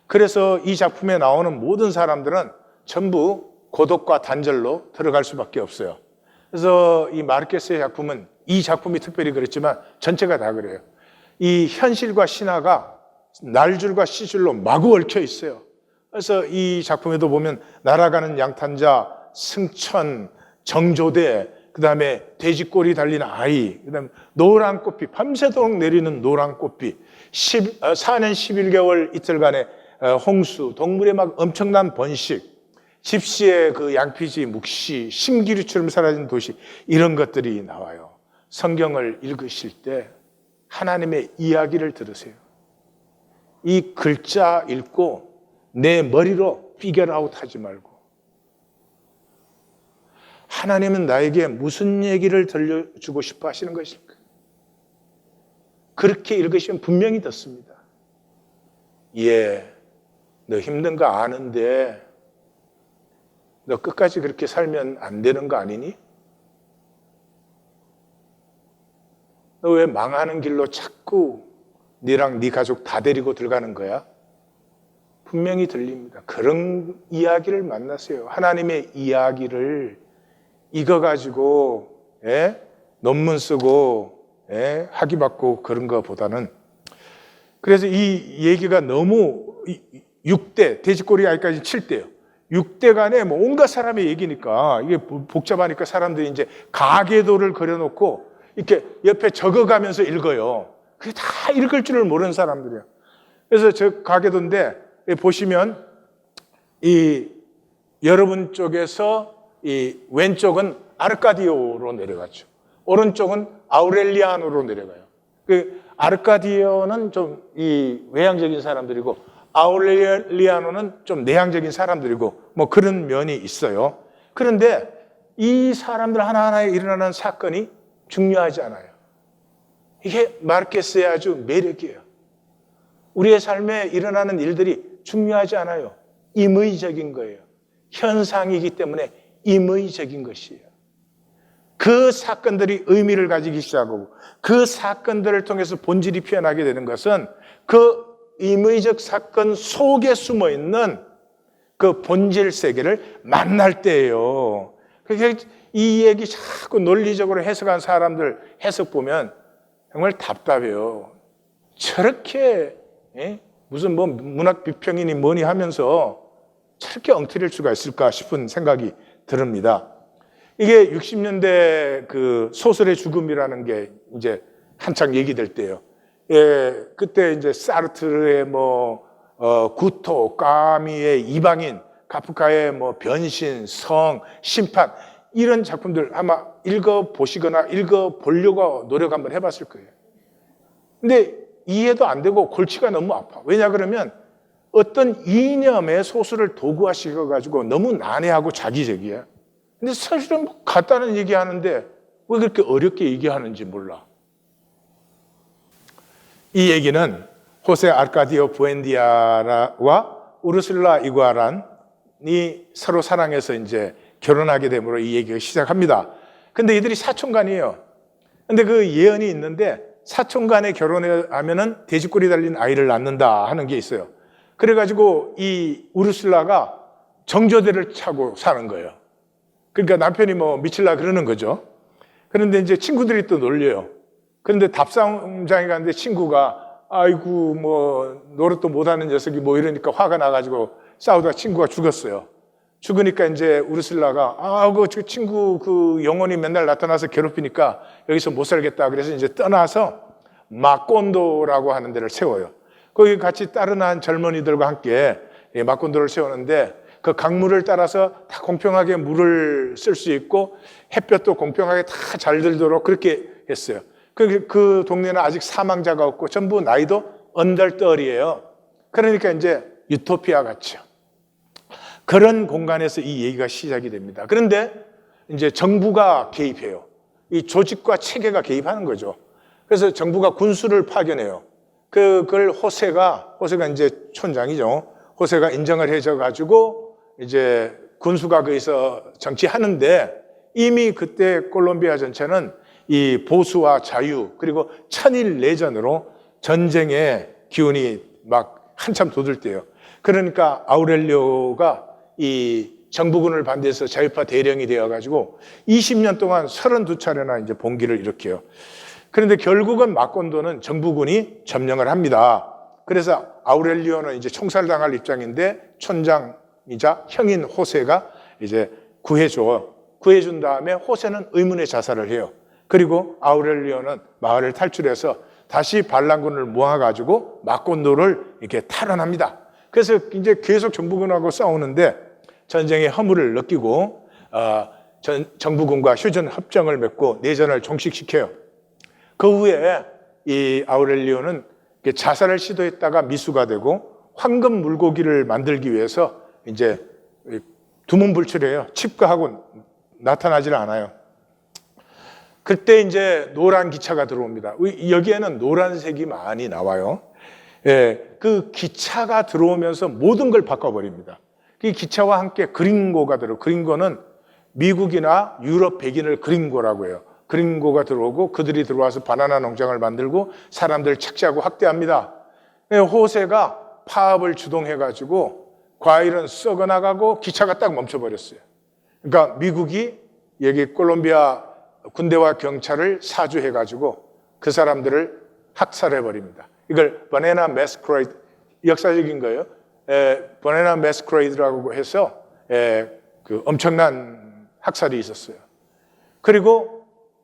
그래서 이 작품에 나오는 모든 사람들은 전부 고독과 단절로 들어갈 수밖에 없어요. 그래서 이 마르케스의 작품은, 이 작품이 특별히 그렇지만 전체가 다 그래요. 이 현실과 신화가 날줄과 시줄로 마구 얽혀 있어요. 그래서 이 작품에도 보면 날아가는 양탄자, 승천, 정조대, 그 다음에 돼지꼬리 달린 아이, 그 다음에 노란 꽃비, 밤새도록 내리는 노란 꽃비, 4년 11개월 이틀간의 홍수, 동물의 막 엄청난 번식, 집시의 그 양피지 묵시, 신기루처럼 사라진 도시, 이런 것들이 나와요. 성경을 읽으실 때 하나님의 이야기를 들으세요. 이 글자 읽고 내 머리로 피겨 아웃 하지 말고, 하나님은 나에게 무슨 얘기를 들려주고 싶어 하시는 것일까? 그렇게 읽으시면 분명히 듣습니다. 너 힘든 거 아는데 너 끝까지 그렇게 살면 안 되는 거 아니니? 너 왜 망하는 길로 자꾸 네랑 네 가족 다 데리고 들어가는 거야? 분명히 들립니다. 그런 이야기를 만나세요. 하나님의 이야기를 이거 가지고 논문 쓰고 학위 받고 그런 것보다는, 그래서 이 얘기가 너무 6대, 돼지꼬리 아이까지 7대예요. 6대 간에 뭐 온갖 사람의 얘기니까 이게 복잡하니까 사람들이 이제 가계도를 그려놓고 이렇게 옆에 적어가면서 읽어요. 그게 다 읽을 줄을 모르는 사람들이에요. 그래서 저 가계도인데 보시면 이 여러분 쪽에서 이 왼쪽은 아르카디오로 내려가죠. 오른쪽은 아우렐리아노로 내려가요. 그 아르카디오는 좀 이 외향적인 사람들이고 아우렐리아노는 좀 내향적인 사람들이고 뭐 그런 면이 있어요. 그런데 이 사람들 하나하나에 일어나는 사건이 중요하지 않아요. 이게 마르케스의 아주 매력이에요. 우리의 삶에 일어나는 일들이 중요하지 않아요. 임의적인 거예요. 현상이기 때문에 임의적인 것이에요. 그 사건들이 의미를 가지기 시작하고 그 사건들을 통해서 본질이 피어나게 되는 것은 그 임의적 사건 속에 숨어 있는 그 본질 세계를 만날 때예요. 그러니까 이 얘기 자꾸 논리적으로 해석한 사람들 해석 보면 정말 답답해요. 저렇게 무슨 뭐 문학 비평이니 뭐니 하면서 저렇게 엉터리일 수가 있을까 싶은 생각이 듭니다. 이게 60년대 그 소설의 죽음이라는 게 이제 한창 얘기될 때예요. 예, 그때 이제 사르트르의 구토, 까미의 이방인, 카프카의 변신, 성, 심판 이런 작품들 아마 읽어보시거나 읽어보려고 노력 한번 해봤을 거예요. 근데 이해도 안 되고 골치가 너무 아파. 왜냐 그러면 어떤 이념의 소설을 도구화시켜가지고 너무 난해하고 자기적이야. 근데 사실은 간단한 얘기하는데 왜 그렇게 어렵게 얘기하는지 몰라. 이 얘기는 호세 아르카디오 부엔디아와 우르슬라 이구아란이 서로 사랑해서 이제 결혼하게 되므로 이 얘기가 시작합니다. 근데 이들이 사촌간이에요. 근데 그 예언이 있는데 사촌간에 결혼하면은 돼지꼬리 달린 아이를 낳는다 하는 게 있어요. 그래가지고 이 우르슬라가 정조대를 차고 사는 거예요. 그러니까 남편이 미칠라 그러는 거죠. 그런데 이제 친구들이 또 놀려요. 그런데 답상장에 갔는데 친구가 아이고 노릇도 못하는 녀석이 이러니까 화가 나가지고 싸우다 친구가 죽었어요. 죽으니까 이제 우르슬라가 그 친구 그 영혼이 맨날 나타나서 괴롭히니까 여기서 못 살겠다. 그래서 이제 떠나서 마콘도라고 하는 데를 세워요. 거기 같이 다른 한 젊은이들과 함께 마콘도를 세우는데 그 강물을 따라서 다 공평하게 물을 쓸 수 있고 햇볕도 공평하게 다 잘 들도록 그렇게 했어요. 그 동네는 아직 사망자가 없고 전부 나이도 언덜떨이에요. 그러니까 이제 유토피아 같죠. 그런 공간에서 이 얘기가 시작이 됩니다. 그런데 이제 정부가 개입해요. 이 조직과 체계가 개입하는 거죠. 그래서 정부가 군수를 파견해요. 그걸 호세가 이제 촌장이죠. 호세가 인정을 해줘가지고 이제 군수가 거기서 정치하는데 이미 그때 콜롬비아 전체는 이 보수와 자유 그리고 천일 내전으로 전쟁의 기운이 막 한참 돋을 때예요. 그러니까 아우렐리오가 이 정부군을 반대해서 자유파 대령이 되어가지고 20년 동안 32차례나 이제 봉기를 일으켜요. 그런데 결국은 마콘도는 정부군이 점령을 합니다. 그래서 아우렐리오는 이제 총살당할 입장인데 촌장이자 형인 호세가 이제 구해준 다음에 호세는 의문의 자살을 해요. 그리고 아우렐리오는 마을을 탈출해서 다시 반란군을 모아가지고 마콘도를 이렇게 탈환합니다. 그래서 이제 계속 정부군하고 싸우는데 전쟁의 허물을 느끼고 정부군과 휴전 협정을 맺고 내전을 종식시켜요. 그 후에 이 아우렐리오는 자살을 시도했다가 미수가 되고 황금 물고기를 만들기 위해서 이제 두문불출해요. 칩거하고 나타나질 않아요. 그때 이제 노란 기차가 들어옵니다. 여기에는 노란색이 많이 나와요. 그 기차가 들어오면서 모든 걸 바꿔버립니다. 이 기차와 함께 그린고가 그린고는 미국이나 유럽 백인을 그린고라고 해요. 그린고가 들어오고 그들이 들어와서 바나나 농장을 만들고 사람들을 착취하고 학대합니다. 호세가 파업을 주동해가지고 과일은 썩어나가고 기차가 딱 멈춰버렸어요. 그러니까 미국이 여기 콜롬비아 군대와 경찰을 사주해가지고 그 사람들을 학살해버립니다. 이걸 바나나 매스크레이드, 역사적인 거예요. 바나나 매스크레이드라고 해서 그 엄청난 학살이 있었어요.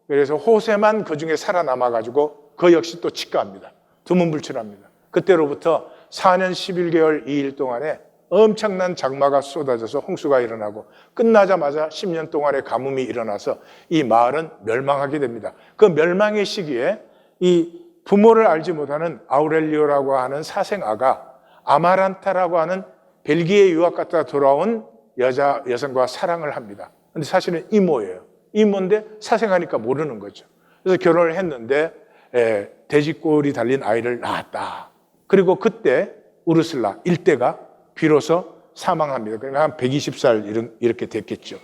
그래서 호세만 그 중에 살아남아가지고 그 역시 또 직가합니다. 두문불출합니다. 그때로부터 4년 11개월 2일 동안에 엄청난 장마가 쏟아져서 홍수가 일어나고 끝나자마자 10년 동안의 가뭄이 일어나서 이 마을은 멸망하게 됩니다. 그 멸망의 시기에 이 부모를 알지 못하는 아우렐리오라고 하는 사생아가 아마란타라고 하는 벨기에 유학 갔다 돌아온 여성과 사랑을 합니다. 근데 사실은 이모예요. 이모인데 사생아니까 모르는 거죠. 그래서 결혼을 했는데 돼지꼬리 달린 아이를 낳았다. 그리고 그때 우르슬라 일대가 비로소 사망합니다. 그러니까 한 120살 이렇게 됐겠죠.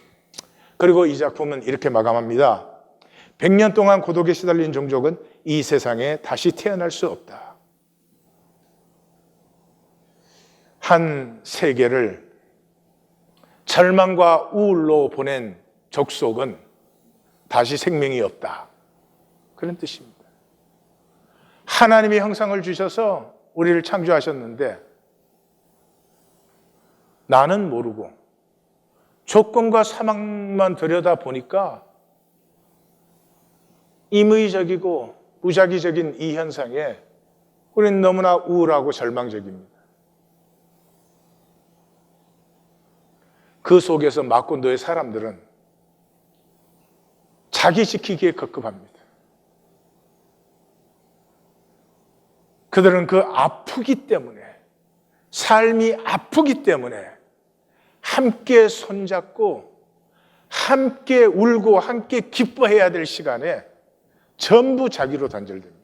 그리고 이 작품은 이렇게 마감합니다. 100년 동안 고독에 시달린 종족은 이 세상에 다시 태어날 수 없다. 한 세계를 절망과 우울로 보낸 족속은 다시 생명이 없다. 그런 뜻입니다. 하나님이 형상을 주셔서 우리를 창조하셨는데 나는 모르고 조건과 사망만 들여다보니까 임의적이고 무작위적인 이 현상에 우리는 너무나 우울하고 절망적입니다. 그 속에서 마콘도의 사람들은 자기 지키기에 급급합니다. 그들은 그 아프기 때문에, 삶이 아프기 때문에 함께 손잡고 함께 울고 함께 기뻐해야 될 시간에 전부 자기로 단절됩니다.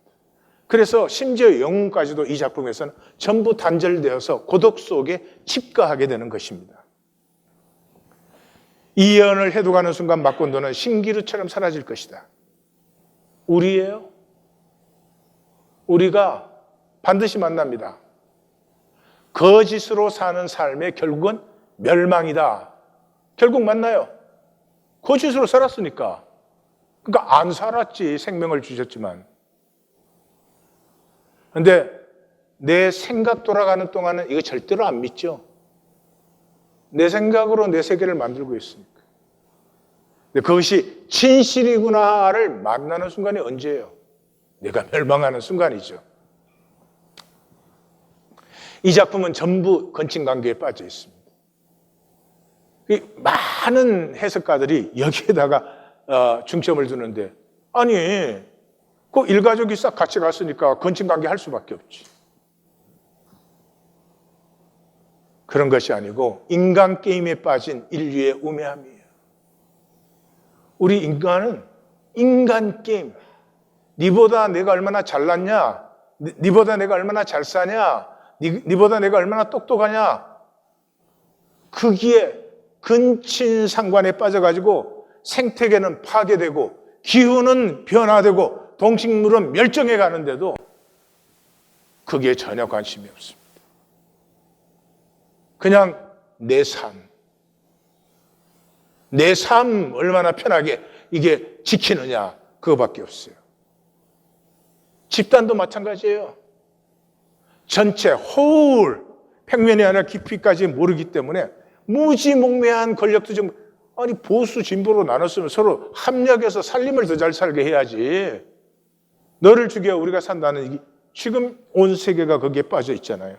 그래서 심지어 영혼까지도 이 작품에서는 전부 단절되어서 고독 속에 칩거하게 되는 것입니다. 이 예언을 해독하는 순간 마콘도는 신기루처럼 사라질 것이다. 우리예요. 우리가 반드시 만납니다. 거짓으로 사는 삶의 결국은 멸망이다. 결국 만나요. 거짓으로 살았으니까. 그러니까 안 살았지. 생명을 주셨지만. 그런데 내 생각 돌아가는 동안은 이거 절대로 안 믿죠. 내 생각으로 내 세계를 만들고 있으니까. 근데 그것이 진실이구나를 만나는 순간이 언제예요? 내가 멸망하는 순간이죠. 이 작품은 전부 건친관계에 빠져 있습니다. 많은 해석가들이 여기에다가 중점을 두는데 아니 그 일가족이 싹 같이 갔으니까 건친관계 할 수밖에 없지. 그런 것이 아니고 인간 게임에 빠진 인류의 우매함이에요. 우리 인간은 인간 게임. 니보다 내가 얼마나 잘났냐? 니보다 내가 얼마나 잘 사냐? 니보다 내가 얼마나 똑똑하냐? 거기에 근친상관에 빠져가지고 생태계는 파괴되고 기후는 변화되고 동식물은 멸종해 가는데도 거기에 전혀 관심이 없습니다. 그냥 내 삶 얼마나 편하게 이게 지키느냐 그거밖에 없어요. 집단도 마찬가지예요. 전체 whole 평면이 아니라 깊이까지 모르기 때문에 무지몽매한 권력도 좀 아니 보수 진보로 나눴으면 서로 합력해서 살림을 더 잘 살게 해야지. 너를 죽여 우리가 산다는 지금 온 세계가 거기에 빠져 있잖아요.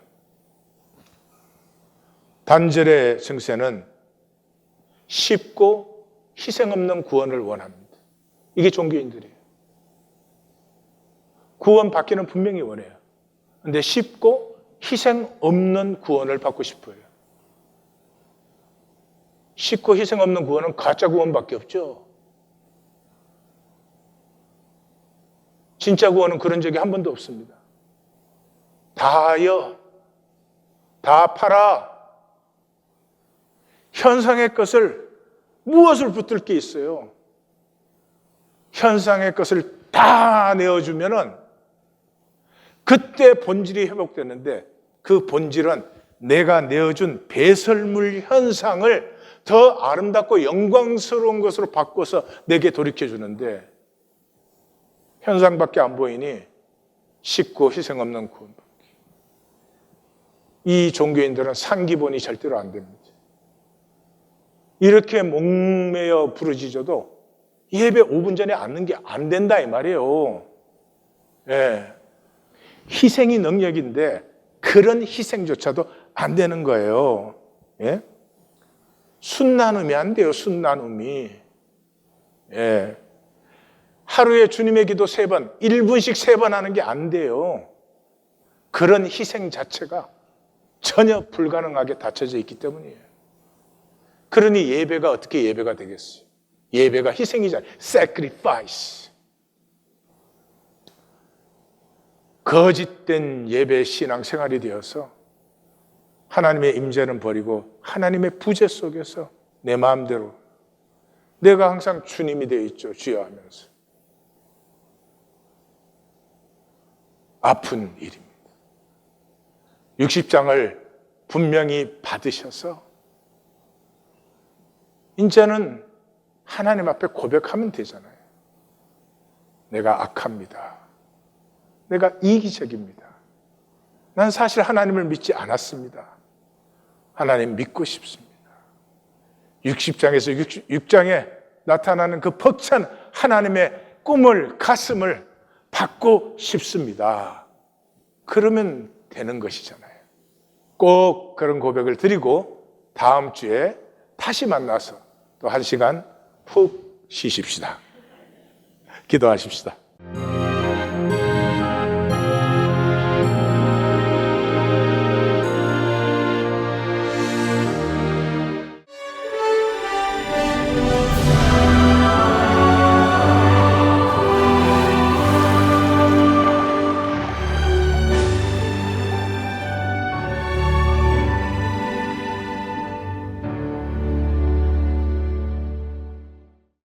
단절의 증세는 쉽고 희생 없는 구원을 원합니다. 이게 종교인들이에요. 구원 받기는 분명히 원해요. 그런데 쉽고 희생 없는 구원을 받고 싶어요. 쉽고 희생 없는 구원은 가짜 구원밖에 없죠. 진짜 구원은 그런 적이 한 번도 없습니다. 다하여, 다 팔아. 현상의 것을 무엇을 붙들 게 있어요? 현상의 것을 다 내어주면은 그때 본질이 회복되는데 그 본질은 내가 내어준 배설물 현상을 더 아름답고 영광스러운 것으로 바꿔서 내게 돌이켜주는데 현상밖에 안 보이니 쉽고 희생 없는 구원받기. 이 종교인들은 상기본이 절대로 안 됩니다. 이렇게 목매어 부르짖어도 예배 5분 전에 앉는 게 안 된다 이 말이에요. 예. 희생이 능력인데 그런 희생조차도 안 되는 거예요. 예? 순나눔이 안 돼요. 순나눔이. 예. 하루에 주님의 기도 3번, 1분씩 3번 하는 게 안 돼요. 그런 희생 자체가 전혀 불가능하게 닫혀져 있기 때문이에요. 그러니 예배가 어떻게 예배가 되겠어요? 예배가 희생이잖아요. sacrifice. 거짓된 예배 신앙생활이 되어서 하나님의 임재는 버리고 하나님의 부재 속에서 내 마음대로 내가 항상 주님이 되어 있죠. 주여 하면서. 아픈 일입니다. 60장을 분명히 받으셔서 이제는 하나님 앞에 고백하면 되잖아요. 내가 악합니다. 내가 이기적입니다. 난 사실 하나님을 믿지 않았습니다. 하나님 믿고 싶습니다. 60장에서 6장에 나타나는 그 벅찬 하나님의 꿈을, 가슴을 받고 싶습니다. 그러면 되는 것이잖아요. 꼭 그런 고백을 드리고 다음 주에 다시 만나서 또 1시간 푹 쉬십시다. 기도하십시다.